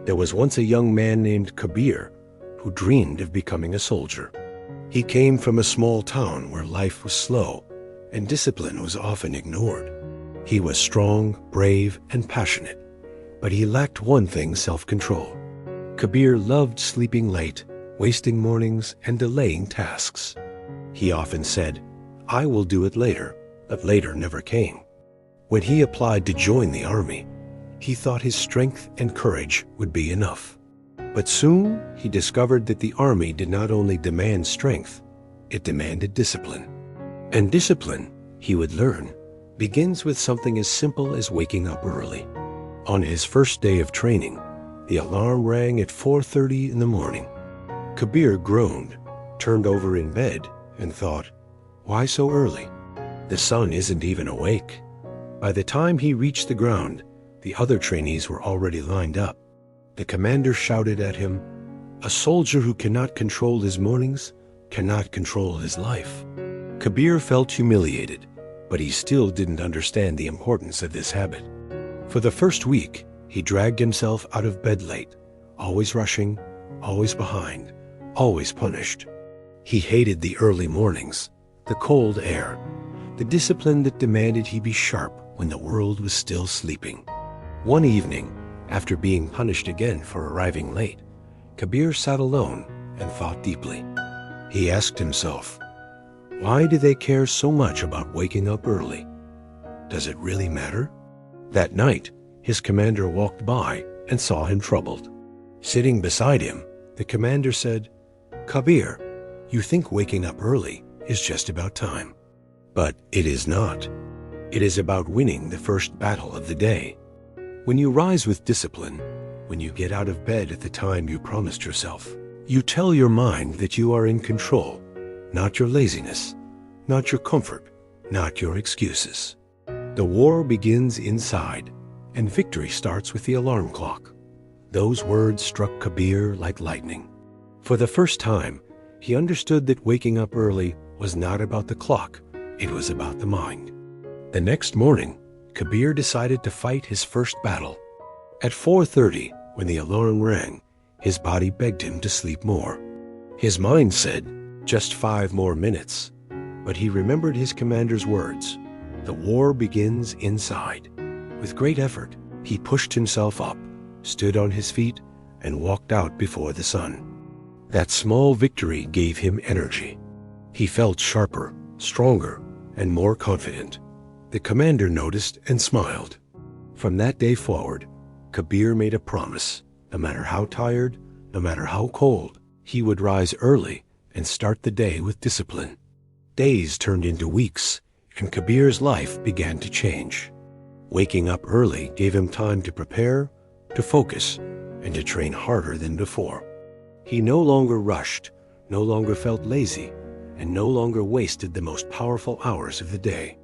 There was once a young man named Kabir who dreamed of becoming a soldier. He came from a small town where life was slow and discipline was often ignored. He was strong, brave, and passionate, but he lacked one thing: self-control. Kabir loved sleeping late, wasting mornings, and delaying tasks. He often said, "I will do it later," but later never came. When he applied to join the army, he thought his strength and courage would be enough. But soon he discovered that the army did not only demand strength, it demanded discipline. And discipline, he would learn, begins with something as simple as waking up early. On his first day of training, the alarm rang at 4:30 in the morning. Kabir groaned, turned over in bed, and thought, "Why so early? The sun isn't even awake." By the time he reached the ground, the other trainees were already lined up. The commander shouted at him, "A soldier who cannot control his mornings cannot control his life." Kabir felt humiliated, but he still didn't understand the importance of this habit. For the first week, he dragged himself out of bed late, always rushing, always behind, always punished. He hated the early mornings, the cold air, the discipline that demanded he be sharp when the world was still sleeping. One evening, after being punished again for arriving late, Kabir sat alone and thought deeply. He asked himself, why do they care so much about waking up early? Does it really matter? That night, his commander walked by and saw him troubled. Sitting beside him, the commander said, "Kabir, you think waking up early is just about time. But it is not. It is about winning the first battle of the day. When you rise with discipline, when you get out of bed at the time you promised yourself, you tell your mind that you are in control, not your laziness, not your comfort, not your excuses. The war begins inside, and victory starts with the alarm clock." Those words struck Kabir like lightning. For the first time, he understood that waking up early was not about the clock, it was about the mind. The next morning, Kabir decided to fight his first battle. At 4:30, when the alarm rang, his body begged him to sleep more. His mind said, just 5 more minutes. But he remembered his commander's words, "The war begins inside." With great effort, he pushed himself up, stood on his feet, and walked out before the sun. That small victory gave him energy. He felt sharper, stronger, and more confident. The commander noticed and smiled. From that day forward, Kabir made a promise. No matter how tired, no matter how cold, he would rise early and start the day with discipline. Days turned into weeks, and Kabir's life began to change. Waking up early gave him time to prepare, to focus, and to train harder than before. He no longer rushed, no longer felt lazy, and no longer wasted the most powerful hours of the day.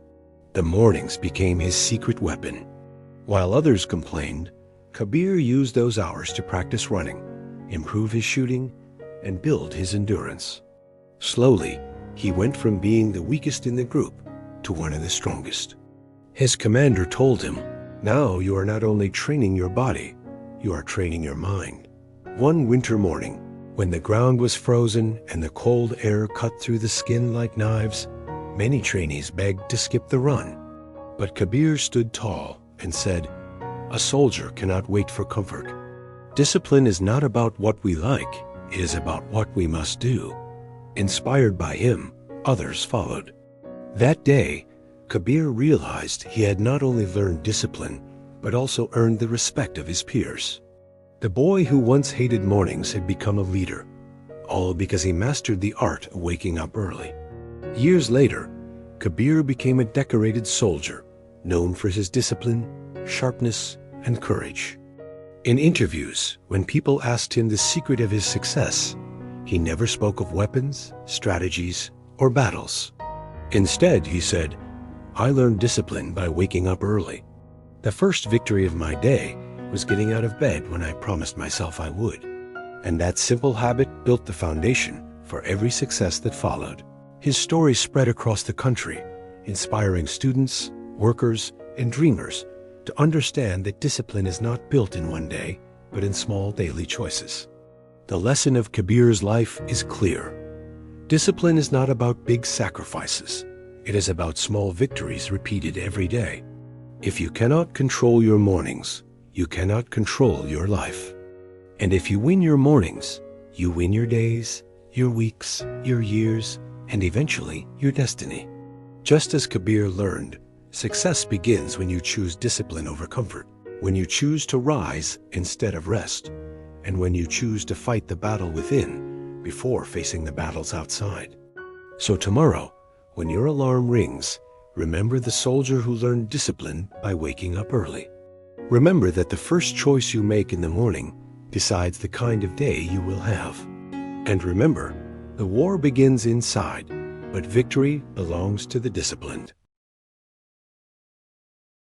The mornings became his secret weapon. While others complained, Kabir used those hours to practice running, improve his shooting, and build his endurance. Slowly, he went from being the weakest in the group to one of the strongest. His commander told him, "Now you are not only training your body, you are training your mind." One winter morning, when the ground was frozen and the cold air cut through the skin like knives, many trainees begged to skip the run. But Kabir stood tall and said, "A soldier cannot wait for comfort. Discipline is not about what we like, it is about what we must do." Inspired by him, others followed. That day, Kabir realized he had not only learned discipline, but also earned the respect of his peers. The boy who once hated mornings had become a leader, all because he mastered the art of waking up early. Years later, Kabir became a decorated soldier, known for his discipline, sharpness, and courage. In interviews, when people asked him the secret of his success, he never spoke of weapons, strategies, or battles. Instead, he said, "I learned discipline by waking up early. The first victory of my day was getting out of bed when I promised myself I would." And that simple habit built the foundation for every success that followed. His story spread across the country, inspiring students, workers, and dreamers to understand that discipline is not built in one day, but in small daily choices. The lesson of Kabir's life is clear. Discipline is not about big sacrifices. It is about small victories repeated every day. If you cannot control your mornings, you cannot control your life. And if you win your mornings, you win your days, your weeks, your years, and eventually your destiny. Just as Kabir learned, success begins when you choose discipline over comfort, when you choose to rise instead of rest, and when you choose to fight the battle within before facing the battles outside. So tomorrow, when your alarm rings, remember the soldier who learned discipline by waking up early. Remember that the first choice you make in the morning decides the kind of day you will have. And remember, the war begins inside, but victory belongs to the disciplined.